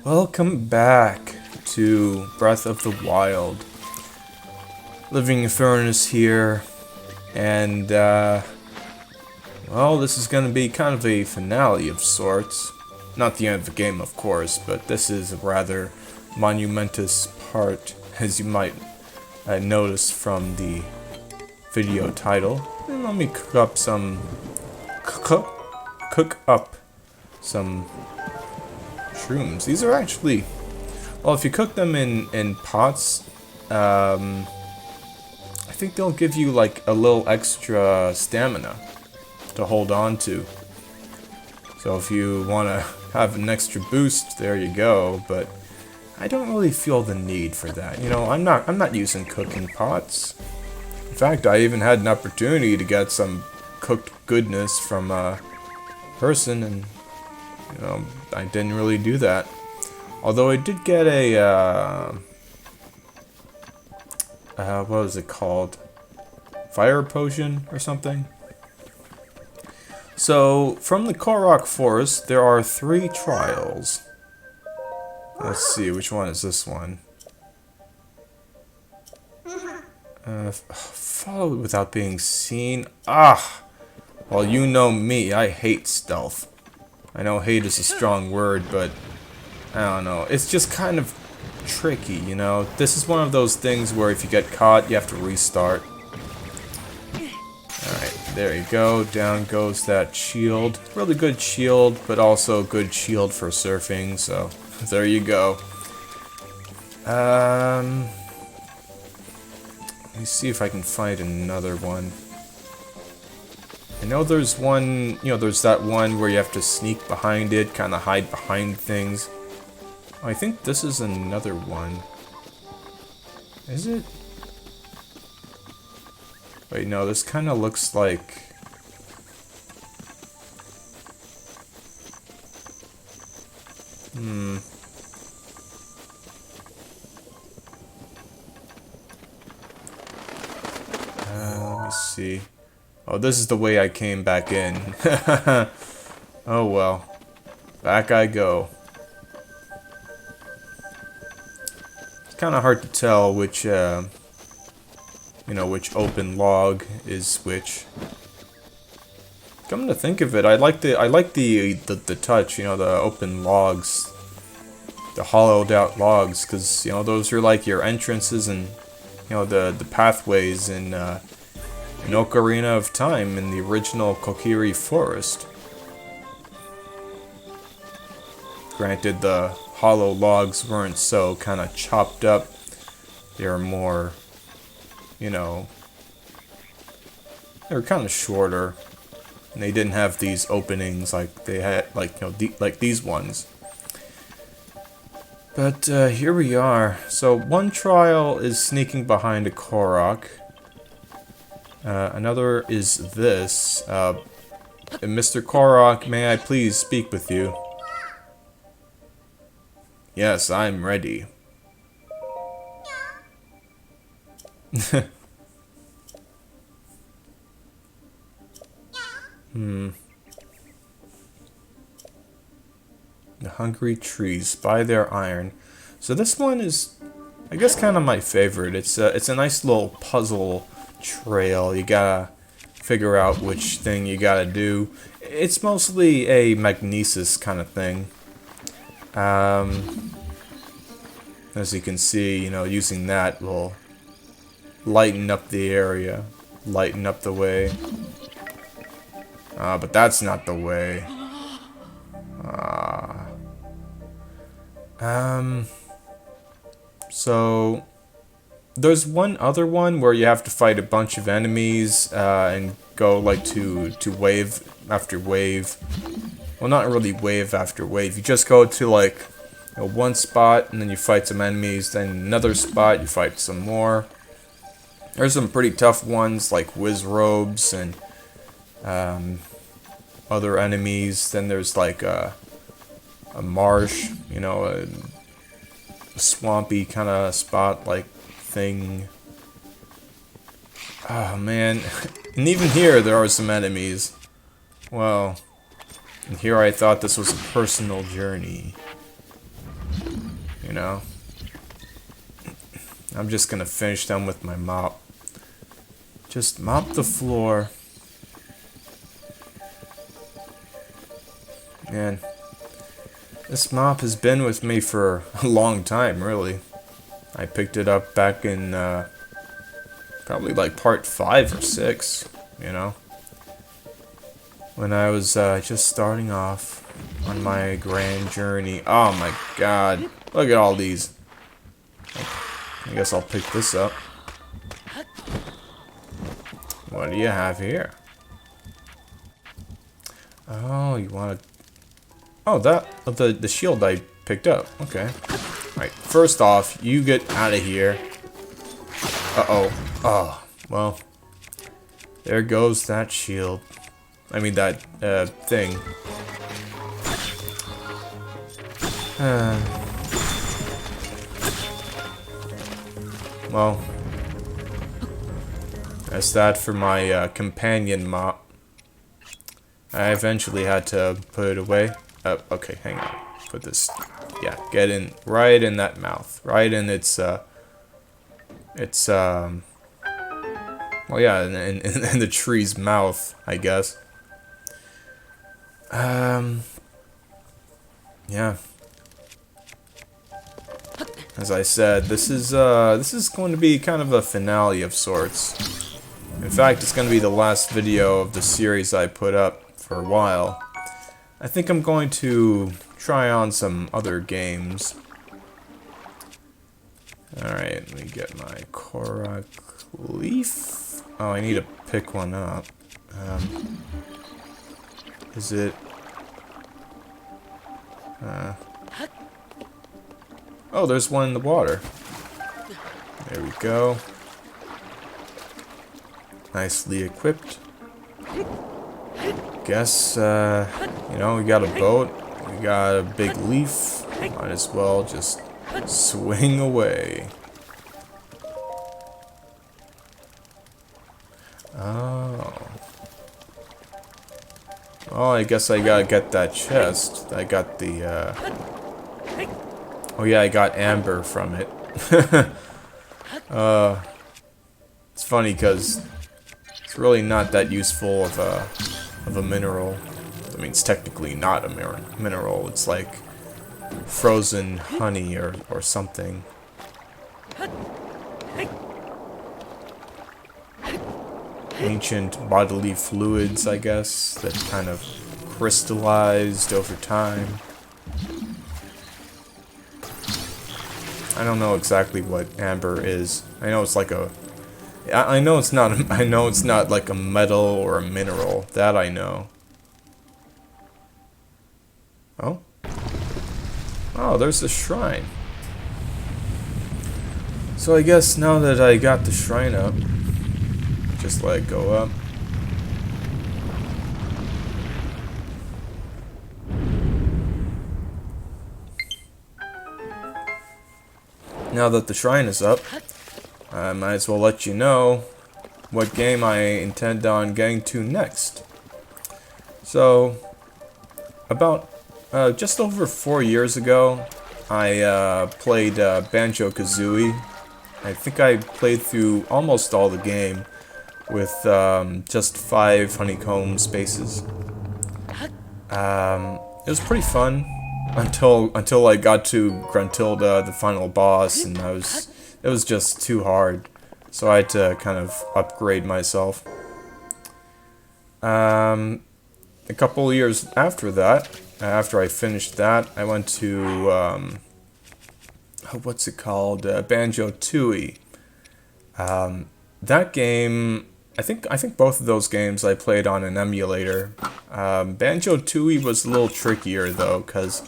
Welcome back to Breath of the Wild. Living Furnace here, and well, this is going to be kind of a finale of sorts. Not the end of the game, of course, but this is a rather monumentous part, as you might notice from the video title. And let me cook up some shrooms. These are actually, well, if you cook them in pots, I think they'll give you like a little extra stamina to hold on to. So if you want to have an extra boost, there you go. But I don't really feel the need for that. You know, I'm not using cooking pots. In fact, I even had an opportunity to get some cooked goodness from a person, and you know, I didn't really do that. Although I did get a what was it called? Fire potion or something? So, from the Korok Forest, there are 3 trials. Let's see, which one is this one? Follow without being seen. Well, you know me, I hate stealth. I know hate is a strong word, but I don't know. It's just kind of tricky, you know? This is one of those things where if you get caught, you have to restart. Alright, there you go. Down goes that shield. Really good shield, but also good shield for surfing, so there you go. Let me see if I can find another one. I know there's one, you know, there's that one where you have to sneak behind it, kind of hide behind things. Oh, I think this is another one. Is it? Wait, no, this kind of looks like... let me see. Oh, this is the way I came back in. Oh well. Back I go. It's kind of hard to tell which, you know, which open log is which. Come to think of it, I like the touch, you know, the open logs, the hollowed out logs, because, you know, those are like your entrances and, you know, the pathways in Ocarina of Time in the original Kokiri Forest. Granted, the hollow logs weren't so kind of chopped up. They were more, you know, they were kind of shorter. And they didn't have these openings like they had, like, you know, like these ones. But here we are. So one trial is sneaking behind a Korok. Another is this. Mr. Korok, may I please speak with you? Yes, I'm ready. The hungry trees spy their iron. So this one is, I guess, kind of my favorite. It's a nice little puzzle trail. You gotta figure out which thing you gotta do. It's mostly a magnesis kind of thing. As you can see, you know, using that will lighten up the area, lighten up the way. But that's not the way. So there's one other one where you have to fight a bunch of enemies and go like to wave after wave. Well, not really wave after wave. You just go to like, you know, one spot and then you fight some enemies. Then another spot you fight some more. There's some pretty tough ones like whiz robes and other enemies. Then there's like a marsh, you know, a swampy kind of spot like thing. Oh man, and even here there are some enemies. Well, and here I thought this was a personal journey. you know. I'm just gonna finish them with my mop. Just mop the floor. Man, this mop has been with me for a long time, really. I picked it up back in probably like part 5 or 6, you know, when I was just starting off on my grand journey. Oh my god, look at all these. I guess I'll pick this up. What do you have here? Oh, you want to... Oh, the shield I picked up. Okay. Alright, first off, you get out of here. Uh-oh. Oh, well. There goes that shield. I mean, that, thing. Well. That's that for my, companion mop. I eventually had to put it away. Okay, hang on. Put this... Yeah, get in... Right in that mouth. Right in its, well, yeah, in the tree's mouth, I guess. Yeah. As I said, this is going to be kind of a finale of sorts. In fact, it's going to be the last video of the series I put up for a while. I think I'm going to try on some other games. Alright, let me get my Korok leaf. Oh, I need to pick one up. Is it... Oh, there's one in the water. There we go. Nicely equipped. Guess, you know, we got a boat. We got a big leaf. Might as well just swing away. Oh. Well, I guess I gotta get that chest. I got the, Oh yeah, I got amber from it. It's funny because it's really not that useful of a mineral. I mean, it's technically not a mineral. It's like frozen honey or something. Ancient bodily fluids, I guess, that kind of crystallized over time. I don't know exactly what amber is. I know it's like a... I know it's not. I know it's not like a metal or a mineral. That I know. Oh. Oh, there's the shrine. So I guess now that I got the shrine up, just let it go up. Now that the shrine is up, I might as well let you know what game I intend on getting to next. So, about just over 4 years ago, I played Banjo-Kazooie. I think I played through almost all the game with just 5 honeycomb spaces. It was pretty fun until I got to Gruntilda, the final boss, and it was just too hard. So I had to kind of upgrade myself. A couple of years after that, after I finished that, I went to what's it called? Banjo-Tooie. That game, I think both of those games I played on an emulator. Banjo-Tooie was a little trickier though, because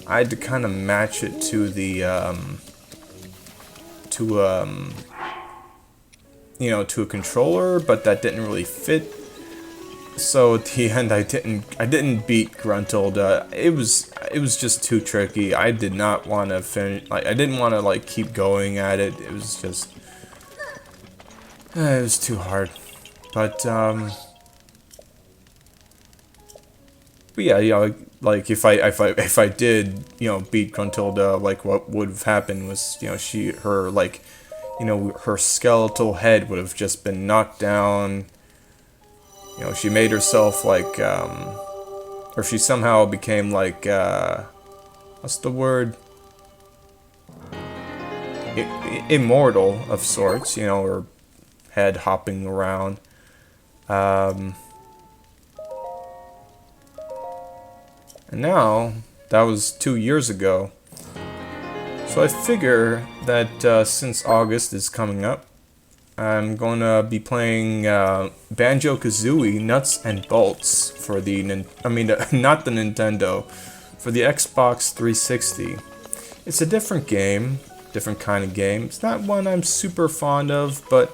I had to kind of match it to the you know, to a controller, but that didn't really fit. So at the end, I didn't beat Gruntilda. It was just too tricky. I did not want to finish. Like, I didn't want to like keep going at it. It was just it was too hard. But yeah, you know, Like if I did, you know, beat Gruntilda, like what would have happened was, you know, her like, you know, her skeletal head would have just been knocked down. You know, she made herself like, or she somehow became like, what's the word? Immortal of sorts, you know, her head hopping around. And now, that was 2 years ago. So I figure that since August is coming up, I'm going to be playing Banjo-Kazooie Nuts and Bolts for the, not the Nintendo, for the Xbox 360. It's a different game, different kind of game. It's not one I'm super fond of, but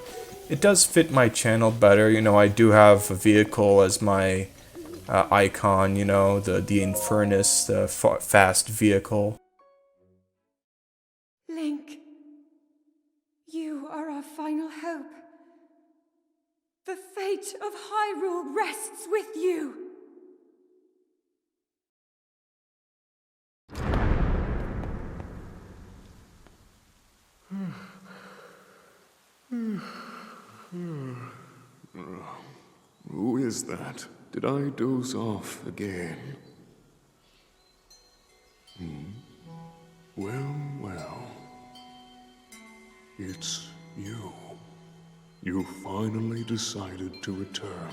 it does fit my channel better. You know, I do have a vehicle as my icon, you know, the Infernus, the fast vehicle. Link, you are our final hope. The fate of Hyrule rests with you. Who is that? Did I doze off again? Well, well. It's you. You finally decided to return.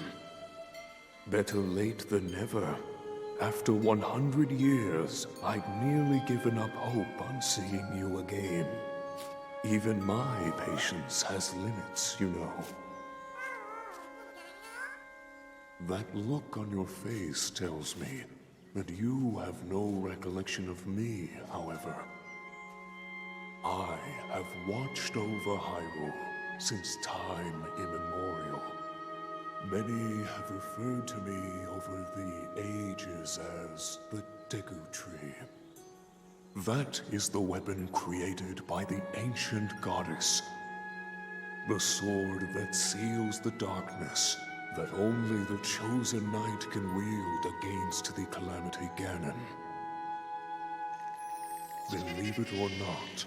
Better late than never. After 100 years, I'd nearly given up hope on seeing you again. Even my patience has limits, you know. That look on your face tells me that you have no recollection of me, however. I have watched over Hyrule since time immemorial. Many have referred to me over the ages as the Deku Tree. That is the weapon created by the ancient goddess. The sword that seals the darkness that only the chosen knight can wield against the Calamity Ganon. Believe it or not,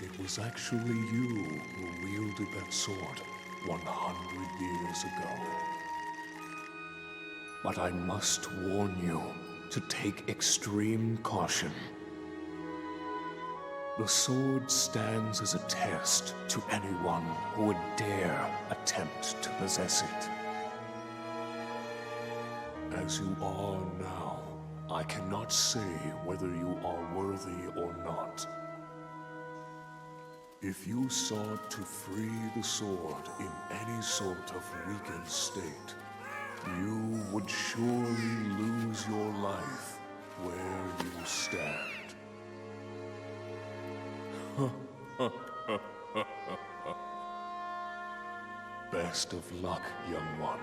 it was actually you who wielded that sword 100 years ago. But I must warn you to take extreme caution. The sword stands as a test to anyone who would dare attempt to possess it. As you are now, I cannot say whether you are worthy or not. If you sought to free the sword in any sort of weakened state, you would surely lose your life where you stand. Best of luck, young one.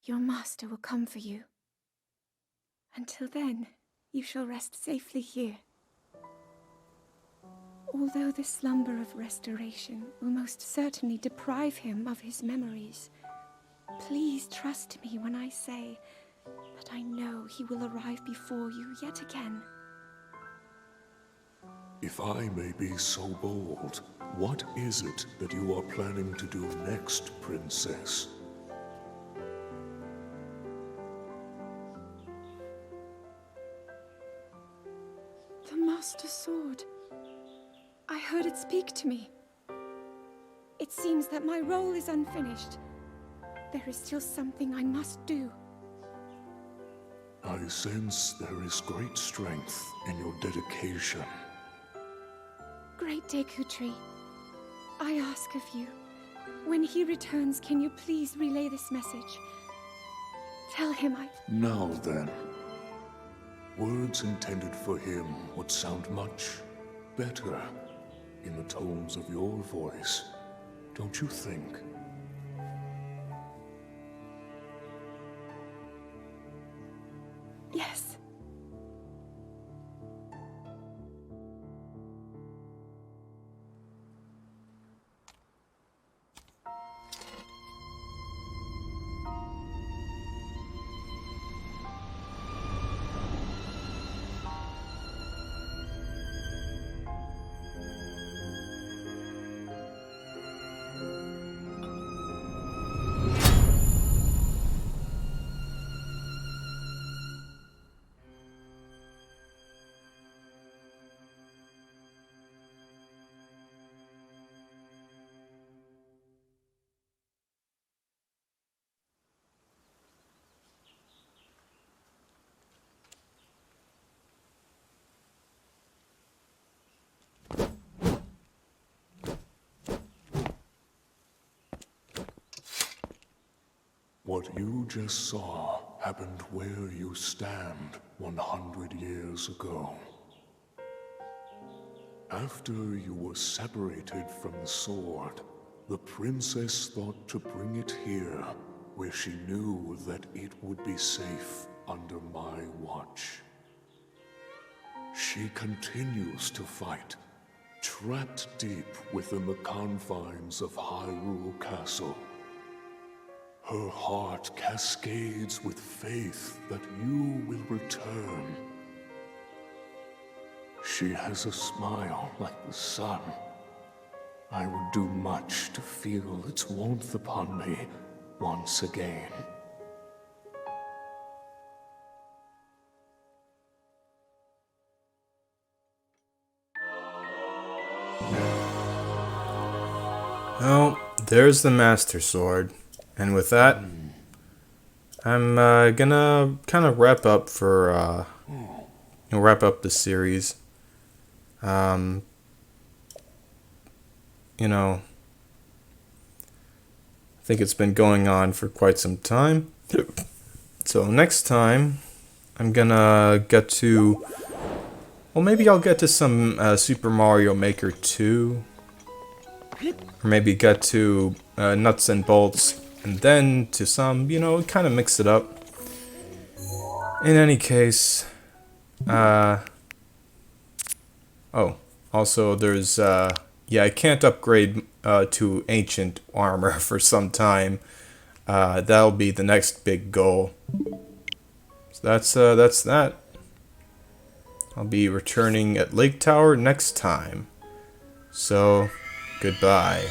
Your master will come for you. Until then, you shall rest safely here. Although the slumber of restoration will most certainly deprive him of his memories, please trust me when I say that I know he will arrive before you yet again. If I may be so bold, what is it that you are planning to do next, Princess? The Master Sword. I heard it speak to me. It seems that my role is unfinished. There is still something I must do. I sense there is great strength in your dedication. Great Deku Tree, I ask of you, when he returns, can you please relay this message? Tell him Now then, words intended for him would sound much better in the tones of your voice, don't you think? Yes. What you just saw happened where you stand 100 years ago. After you were separated from the sword, the princess thought to bring it here, where she knew that it would be safe under my watch. She continues to fight, trapped deep within the confines of Hyrule Castle. Her heart cascades with faith that you will return. She has a smile like the sun. I would do much to feel its warmth upon me once again. Well, there's the Master Sword. And with that, I'm gonna kind of wrap up the series. You know, I think it's been going on for quite some time. So next time, I'm gonna get to, well, maybe I'll get to some Super Mario Maker 2. Or maybe get to Nuts and Bolts, and then to some, kind of mix it up. In any case, oh, also there's, yeah, I can't upgrade to Ancient Armor for some time. That'll be the next big goal. So that's that. I'll be returning at Lake Tower next time. So, goodbye.